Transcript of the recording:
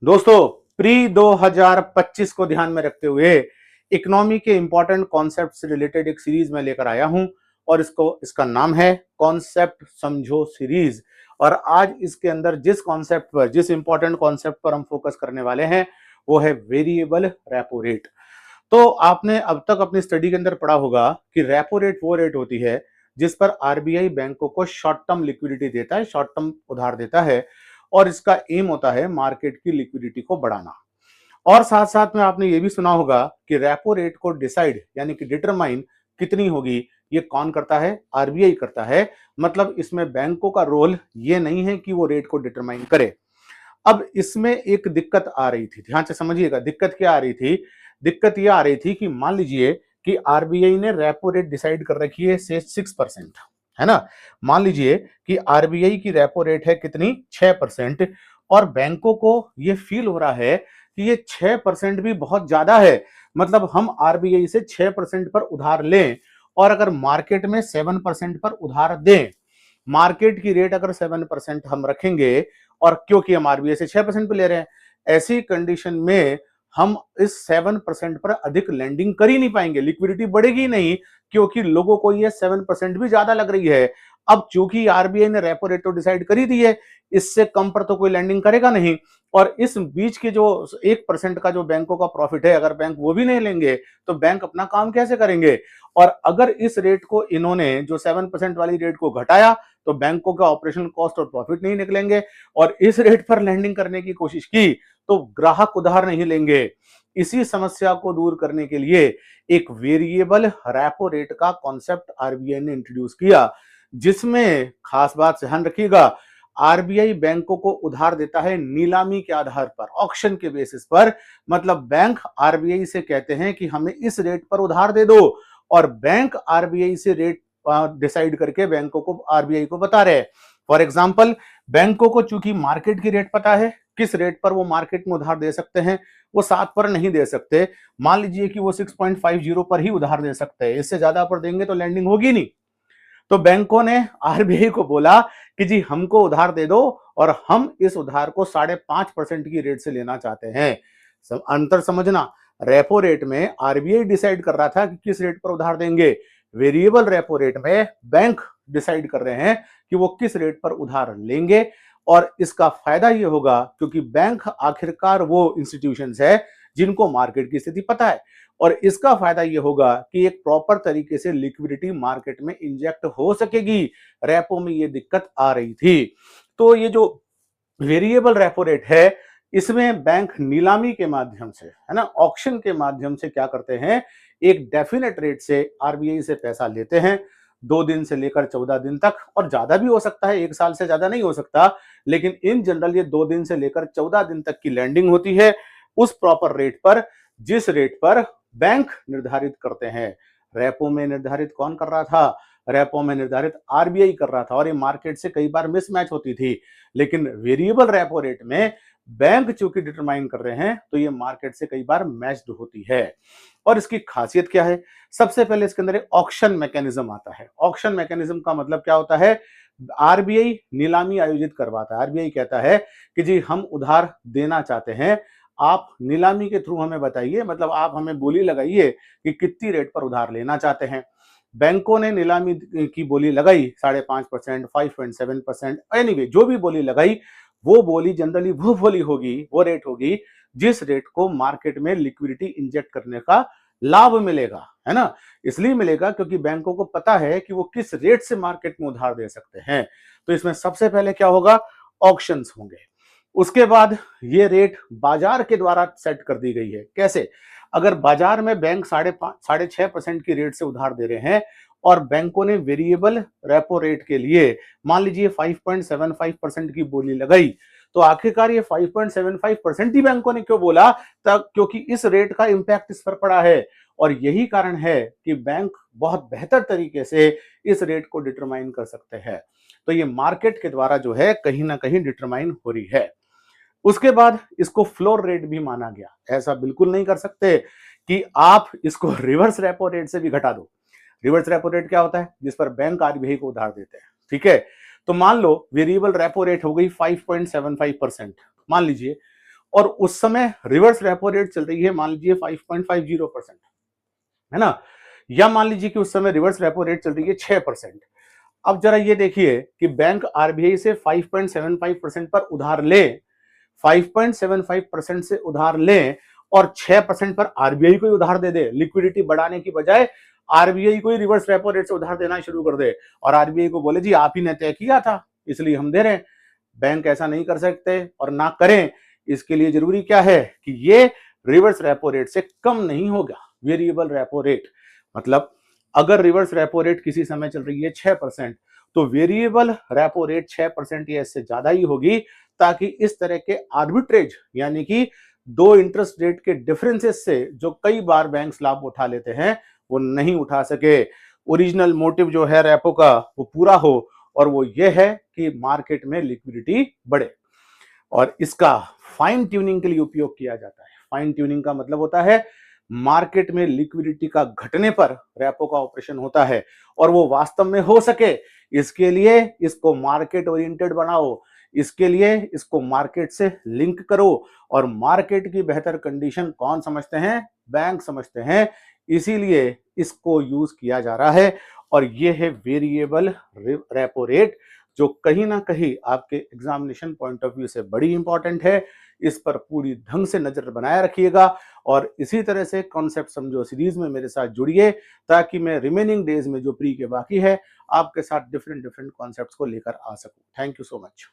दोस्तों, प्री 2025 को ध्यान में रखते हुए इकोनॉमी के इंपॉर्टेंट कॉन्सेप्ट से रिलेटेड एक सीरीज में लेकर आया हूं और इसका नाम है कॉन्सेप्ट समझो सीरीज। और आज इसके अंदर जिस इंपॉर्टेंट कॉन्सेप्ट पर हम फोकस करने वाले हैं वो है वेरिएबल रेपो रेट। तो आपने अब तक अपनी स्टडी के अंदर पढ़ा होगा कि रेपो रेट वो रेट होती है जिस पर आरबीआई बैंकों को शॉर्ट टर्म लिक्विडिटी देता है, शॉर्ट टर्म उधार देता है, और इसका एम होता है मार्केट की लिक्विडिटी को बढ़ाना। और साथ साथ में आपने ये भी सुना होगा कि रेपो रेट को डिसाइड यानी कि डिटरमाइन कितनी होगी, ये कौन करता है? आरबीआई करता है। मतलब इसमें बैंकों का रोल ये नहीं है कि वो रेट को डिटरमाइन करे। अब इसमें एक दिक्कत आ रही थी, ध्यान से समझिएगा। दिक्कत क्या आ रही थी? दिक्कत ये आ रही थी कि मान लीजिए कि आरबीआई ने रेपो रेट डिसाइड कर रखी है से 6%, है ना। मान लीजिए कि आरबीआई की रेपो रेट है कितनी? 6%। और बैंकों को ये फील हो रहा है कि ये 6% भी बहुत ज्यादा है। मतलब हम आरबीआई से 6% पर उधार लें और अगर मार्केट में 7% पर उधार दें, मार्केट की रेट अगर 7% हम रखेंगे, और क्योंकि हम आरबीआई से 6% पे ले रहे हैं, ऐसी कंडीशन में हम इस 7% पर अधिक लैंडिंग कर ही नहीं पाएंगे, लिक्विडिटी बढ़ेगी नहीं, क्योंकि लोगों को ये 7% भी ज्यादा लग रही है। अब चूंकि आरबीआई ने रेपो रेट तो डिसाइड कर ही दी है, इससे कम पर तो कोई लैंडिंग करेगा नहीं। और इस बीच के जो 1% का जो बैंकों का प्रॉफिट है, अगर बैंक वो भी नहीं लेंगे तो बैंक अपना काम कैसे करेंगे? और अगर इस रेट को इन्होंने जो 7% वाली रेट को घटाया तो बैंकों का ऑपरेशनल कॉस्ट और प्रॉफिट नहीं निकलेंगे, और इस रेट पर लैंडिंग करने की कोशिश की तो ग्राहक उधार नहीं लेंगे। इसी समस्या को दूर करने के लिए एक वेरिएबल रेपो रेट का कॉन्सेप्ट आरबीआई ने इंट्रोड्यूस किया, जिसमें खास बात ध्यान रखिएगा, आरबीआई बैंकों को उधार देता है नीलामी के आधार पर, ऑक्शन के बेसिस पर। मतलब बैंक आरबीआई से कहते हैं कि हमें इस रेट पर उधार दे दो, और बैंक आरबीआई से रेट डिसाइड करके बैंकों को, आरबीआई को बता रहे हैं। फॉर एग्जांपल, बैंकों को चूंकि मार्केट की रेट पता है, किस रेट पर वो मार्केट में उधार दे सकते हैं, वो 7 पर नहीं दे सकते। मान लीजिए कि वो 6.50 पर ही उधार दे सकते हैं, इससे ज्यादा पर देंगे तो लैंडिंग होगी नहीं। तो बैंकों ने आरबीआई को बोला कि जी हमको उधार दे दो, और हम इस उधार को 5.5% की रेट से लेना चाहते हैं। अंतर समझना, रेपो रेट में आरबीआई डिसाइड कर रहा था कि किस रेट पर उधार देंगे, वेरिएबल रेपो रेट में बैंक डिसाइड कर रहे हैं कि वो किस रेट पर उधार लेंगे। और इसका फायदा ये होगा क्योंकि बैंक आखिरकार वो इंस्टीट्यूशंस है जिनको मार्केट की स्थिति पता है, और इसका फायदा यह होगा कि एक प्रॉपर तरीके से लिक्विडिटी मार्केट में इंजेक्ट हो सकेगी। रेपो में यह दिक्कत आ रही थी। तो ये जो वेरिएबल रेपो रेट है, इसमें बैंक नीलामी के माध्यम से, है ना, ऑक्शन के माध्यम से क्या करते हैं, एक डेफिनेट रेट से आरबीआई से पैसा लेते हैं, 2 दिन से लेकर 14 दिन तक, और ज्यादा भी हो सकता है, 1 साल से ज्यादा नहीं हो सकता, लेकिन इन जनरल ये 2 दिन से लेकर 14 दिन तक की लैंडिंग होती है उस प्रॉपर रेट पर, जिस रेट पर बैंक निर्धारित करते हैं। रेपो में निर्धारित कौन कर रहा था? रेपो में निर्धारित आरबीआई कर रहा था, और ये मार्केट से कई बार मिसमैच होती थी। लेकिन वेरिएबल रेपो रेट में बैंक चूंकि डिटरमाइन कर रहे हैं तो ये मार्केट से कई बार मैच्ड होती है। और इसकी खासियत क्या है? सबसे पहले इसके अंदर एक ऑक्शन मैकेनिज्म आता है। ऑक्शन मैकेनिज्म का मतलब क्या होता है? आरबीआई नीलामी आयोजित करवाता है। आरबीआई कहता है कि जी हम उधार देना चाहते हैं, आप नीलामी के थ्रू हमें बताइए, मतलब आप हमें बोली लगाइए कि कितनी रेट पर उधार लेना चाहते हैं। बैंकों ने नीलामी की बोली लगाई 5.5%, 5.7%, एनीवे जो भी बोली लगाई, वो बोली जनरली वो बोली होगी, वो रेट होगी जिस रेट को मार्केट में लिक्विडिटी इंजेक्ट करने का लाभ मिलेगा, है ना। इसलिए मिलेगा क्योंकि बैंकों को पता है कि वो किस रेट से मार्केट में उधार दे सकते हैं। तो इसमें सबसे पहले क्या होगा? ऑक्शंस होंगे। उसके बाद ये रेट बाजार के द्वारा सेट कर दी गई है। कैसे? अगर बाजार में बैंक 6.5% की रेट से उधार दे रहे हैं और बैंकों ने वेरिएबल रेपो रेट के लिए मान लीजिए 5.75% की बोली लगाई, तो आखिरकार ये 5.75% ही बैंकों ने क्यों बोला? तब क्योंकि इस रेट का इंपैक्ट इस पर पड़ा है, और यही कारण है कि बैंक बहुत बेहतर तरीके से इस रेट को डिटरमाइन कर सकते हैं। तो ये मार्केट के द्वारा जो है कहीं ना कहीं डिटरमाइन हो रही है। उसके बाद इसको फ्लोर रेट भी माना गया। ऐसा बिल्कुल नहीं कर सकते कि आप इसको रिवर्स रेपो रेट से भी घटा दो। रिवर्स रेपो रेट क्या होता है? जिस पर बैंक आरबीआई को उधार देते हैं, ठीक है। तो मान लो वेरिएबल रेपो रेट हो गई 5.75%, मान लीजिए, और उस समय रिवर्स रेपो रेट चल रही है मान लीजिए 5.50%, है ना, या मान लीजिए कि उस समय रिवर्स रेपो रेट चल रही है 6%। अब जरा ये देखिए कि बैंक आरबीआई से 5.75% पर उधार ले, 5.75% से उधार लें और 6% पर आरबीआई को उधार दे दे, लिक्विडिटी बढ़ाने की बजाय आरबीआई को ही रिवर्स रेपो रेट से उधार देना शुरू कर दे और आरबीआई को बोले जी आप ही ने तय किया था इसलिए हम दे रहे हैं। बैंक ऐसा नहीं कर सकते और ना करें। इसके लिए जरूरी क्या है कि ये रिवर्स रेपो रेट से कम नहीं होगा। वेरिएबल रेपो रेट मतलब अगर रिवर्स रेपो रेट किसी समय चल रही है 6%, तो वेरिएबल रेपो रेट 6% या इससे ज्यादा ही होगी, ताकि इस तरह के आर्बिट्रेज यानी कि दो इंटरेस्ट रेट के डिफरेंसेस से जो कई बार बैंक्स लाभ उठा लेते हैं वो नहीं उठा सके। ओरिजिनल मोटिव जो है रेपो का वो पूरा हो और वो ये है कि मार्केट में लिक्विडिटी बढ़े और इसका फाइन ट्यूनिंग के लिए उपयोग किया जाता है। फाइन ट्यूनिंग का मतलब होता है मार्केट में लिक्विडिटी का घटने पर रेपो का ऑपरेशन होता है और वो वास्तव में हो सके इसके लिए इसको मार्केट ओरिएंटेड बनाओ, इसके लिए इसको मार्केट से लिंक करो और मार्केट की बेहतर कंडीशन कौन समझते हैं? बैंक समझते हैं। इसीलिए इसको यूज किया जा रहा है और ये है वेरिएबल रेपो रेट जो कहीं ना कहीं आपके एग्जामिनेशन पॉइंट ऑफ व्यू से बड़ी इंपॉर्टेंट है। इस पर पूरी ढंग से नजर बनाए रखिएगा और इसी तरह से कॉन्सेप्ट समझो सीरीज में मेरे साथ जुड़िए ताकि मैं रिमेनिंग डेज में जो प्री के बाकी है आपके साथ डिफरेंट डिफरेंट कॉन्सेप्ट्स को लेकर आ सकूं। Thank you so much.